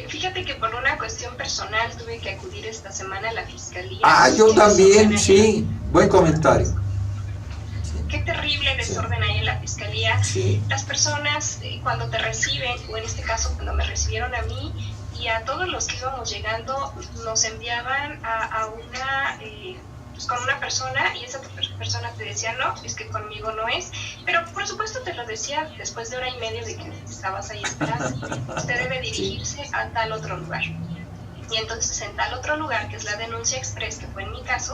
Fíjate que por una cuestión personal tuve que acudir esta semana a la fiscalía. Yo también, sí, buen comentario. Qué terrible desorden hay en la fiscalía. Sí. Las personas cuando te reciben, o en este caso cuando me recibieron a mí y a todos los que íbamos llegando, nos enviaban a una... pues con una persona, y esa persona te decía, no, es que conmigo no es, pero por supuesto te lo decía después de hora y media de que estabas ahí esperando. Usted debe dirigirse a tal otro lugar. Y entonces en tal otro lugar, que es la denuncia express, que fue en mi caso,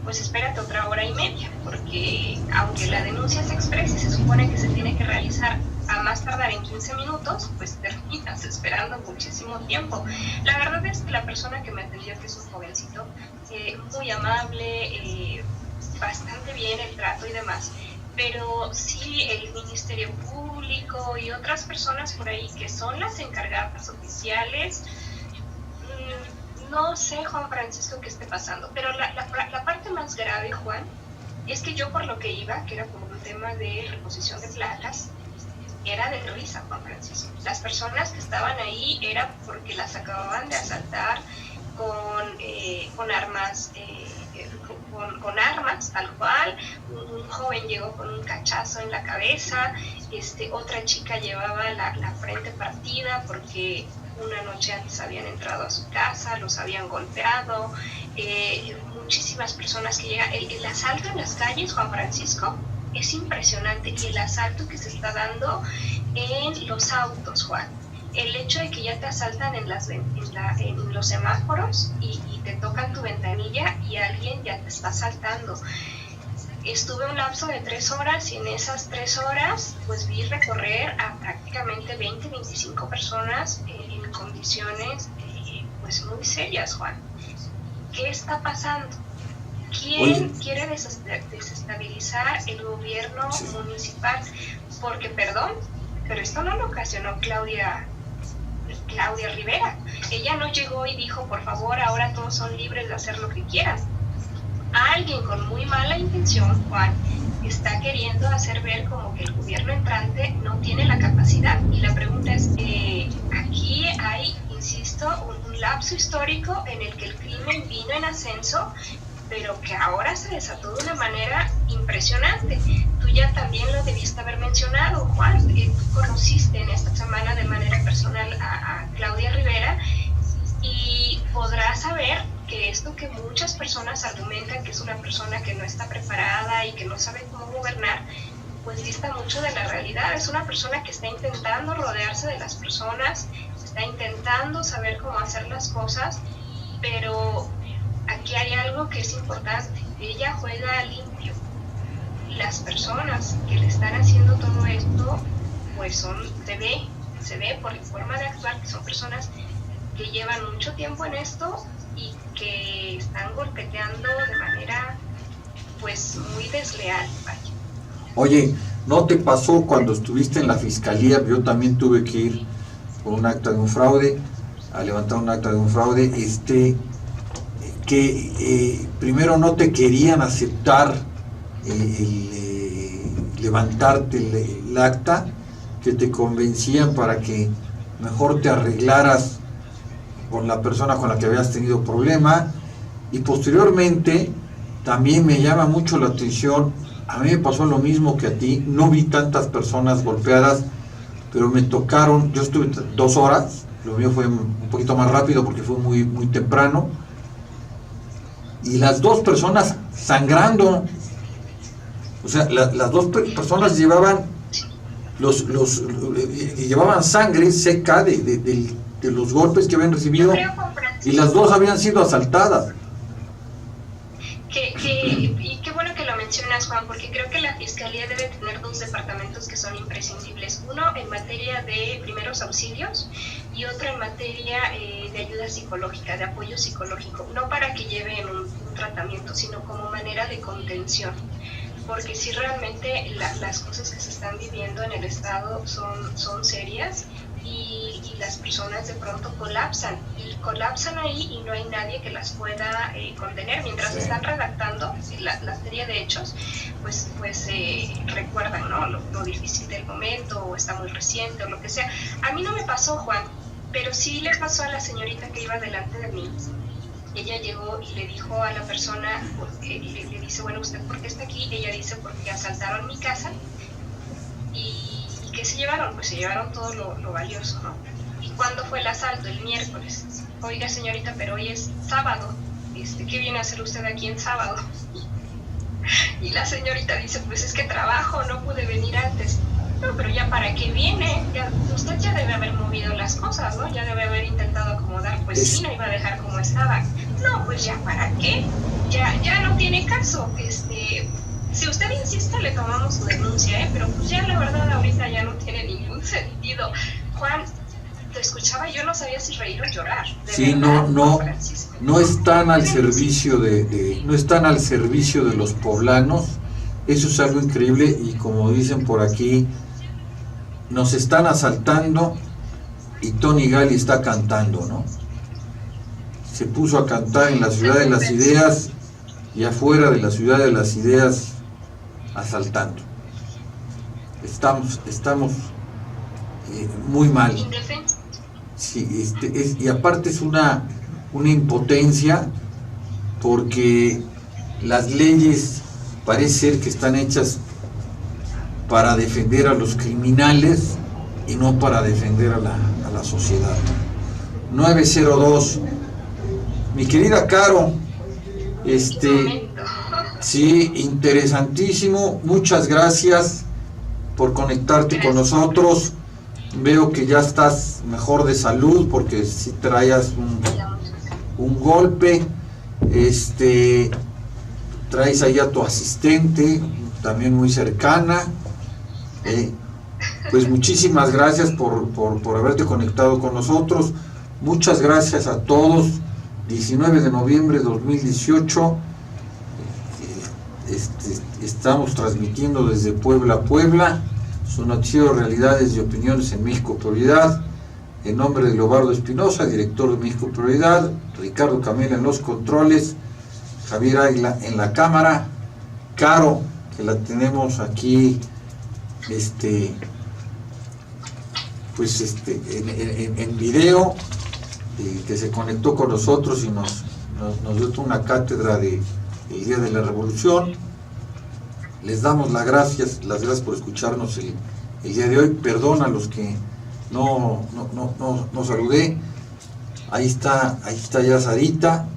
pues espérate otra hora y media, porque aunque la denuncia es express y se supone que se tiene que realizar a más tardar en 15 minutos, pues terminas esperando muchísimo tiempo. La verdad es que la persona que me atendió, que es un jovencito, muy amable, bastante bien el trato y demás, pero sí el Ministerio Público y otras personas por ahí que son las encargadas oficiales, no sé, Juan Francisco, qué esté pasando, pero la parte más grave, Juan, es que yo por lo que iba, que era por un tema de reposición de placas, era de risa, Juan Francisco. Las personas que estaban ahí era porque las acababan de asaltar con armas, con armas, tal cual. Un joven llegó con un cachazo en la cabeza, otra chica llevaba la frente partida porque una noche antes habían entrado a su casa, los habían golpeado, muchísimas personas que llegan. El asalto en las calles, Juan Francisco, es impresionante, y el asalto que se está dando en los autos, Juan. El hecho de que ya te asaltan en los semáforos y te tocan tu ventanilla y alguien ya te está asaltando. Estuve un lapso de 3 horas y en esas 3 horas pues vi recorrer a prácticamente 20-25 personas en condiciones pues muy serias, Juan. ¿Qué está pasando? ¿Quién quiere desestabilizar el gobierno municipal? Porque, perdón, pero esto no lo ocasionó Claudia Rivera. Ella no llegó y dijo, por favor, ahora todos son libres de hacer lo que quieran. Alguien con muy mala intención, Juan, está queriendo hacer ver como que el gobierno entrante no tiene la capacidad. Y la pregunta es, aquí hay, insisto, un lapso histórico en el que el crimen vino en ascenso, pero que ahora se desató de una manera impresionante. Tú ya también lo debiste haber mencionado, Juan. Tú conociste en esta semana de manera personal a Claudia Rivera y podrás saber que esto que muchas personas argumentan que es una persona que no está preparada y que no sabe cómo gobernar, pues dista mucho de la realidad. Es una persona que está intentando rodearse de las personas, está intentando saber cómo hacer las cosas, pero aquí hay algo que es importante. Ella juega limpio. Las personas que le están haciendo todo esto, pues se ve por la forma de actuar que son personas que llevan mucho tiempo en esto y que están golpeteando de manera pues muy desleal. Vaya. Oye, ¿no te pasó cuando estuviste en la fiscalía? Yo también tuve que ir por un acta de un fraude, a levantar un acta de un fraude, que primero no te querían aceptar levantarte el acta, que te convencían para que mejor te arreglaras con la persona con la que habías tenido problema. Y posteriormente también me llama mucho la atención, a mí me pasó lo mismo que a ti, no vi tantas personas golpeadas, pero me tocaron, yo estuve 2 horas, lo mío fue un poquito más rápido porque fue muy, muy temprano, y las 2 personas sangrando. O sea, las 2 personas llevaban llevaban sangre seca de los golpes que habían recibido, y las 2 habían sido asaltadas. Y qué bueno que lo mencionas, Juan, porque creo que la Fiscalía debe tener 2 departamentos que son imprescindibles. Uno en materia de primeros auxilios y otro en materia de ayuda psicológica, de apoyo psicológico. No para que lleven un tratamiento, sino como manera de contención. Porque si realmente las cosas que se están viviendo en el Estado son serias y las personas de pronto colapsan ahí y no hay nadie que las pueda contener. Mientras están redactando la serie de hechos, pues recuerdan, ¿no? Lo difícil del momento, o está muy reciente, o lo que sea. A mí no me pasó, Juan, pero sí le pasó a la señorita que iba delante de mí. Ella llegó y le dijo a la persona, le dice, bueno, ¿usted por qué está aquí? Ella dice, porque asaltaron mi casa. ¿Y qué se llevaron? Pues se llevaron todo lo valioso, ¿no? ¿Y cuándo fue el asalto? El miércoles. Oiga, señorita, pero hoy es sábado. ¿Qué viene a hacer usted aquí en sábado? Y la señorita dice, pues es que trabajo, no pude venir antes. No, pero ya para qué viene, usted ya debe haber movido las cosas, ¿no? Ya debe haber intentado acomodar, pues sí, no iba a dejar como estaba. No, pues ya para qué, ya no tiene caso. Si usted insiste, le tomamos su denuncia, pero pues ya la verdad ahorita ya no tiene ningún sentido. Juan, te escuchaba, yo no sabía si reír o llorar. Sí, verdad, no están al servicio no están al servicio de los poblanos. Eso es algo increíble, y como dicen por aquí, nos están asaltando y Tony Gali está cantando, ¿no? Se puso a cantar en la ciudad de las ideas y afuera de la ciudad de las ideas asaltando. Estamos muy mal. Sí, y aparte es una impotencia, porque las leyes parece ser que están hechas para defender a los criminales y no para defender a la sociedad. 902. Mi querida Caro, sí, interesantísimo, muchas gracias por conectarte con nosotros. Veo que ya estás mejor de salud porque si traías un golpe. Traes ahí a tu asistente, también muy cercana. Pues muchísimas gracias por haberte conectado con nosotros. Muchas gracias a todos. 19 de noviembre de 2018. Estamos transmitiendo desde Puebla a Puebla. Su noticiero Realidades y Opiniones en México Prioridad. En nombre de Leobardo Espinosa, director de México Prioridad, Ricardo Camela en los controles, Javier Águila en la cámara, Caro, que la tenemos aquí, en video, que se conectó con nosotros y nos dio una cátedra del Día de la Revolución. Les damos las gracias por escucharnos el día de hoy. Perdón a los que no saludé. Ahí está ya Sarita.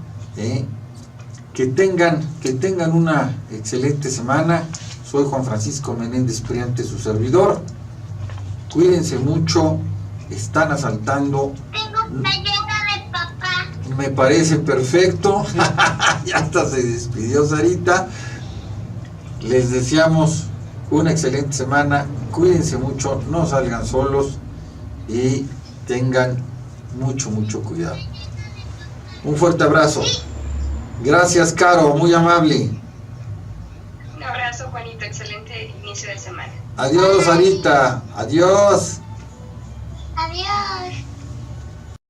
Que tengan una excelente semana. Soy Juan Francisco Menéndez Priante, su servidor. Cuídense mucho. Están asaltando. Tengo playera de papá. Me parece perfecto. Ya hasta se despidió Sarita. Les deseamos una excelente semana. Cuídense mucho, no salgan solos y tengan mucho cuidado. Un fuerte abrazo. Gracias, Caro, muy amable. Un abrazo, Juanito, excelente inicio de semana. Adiós, Sarita. Adiós. Adiós.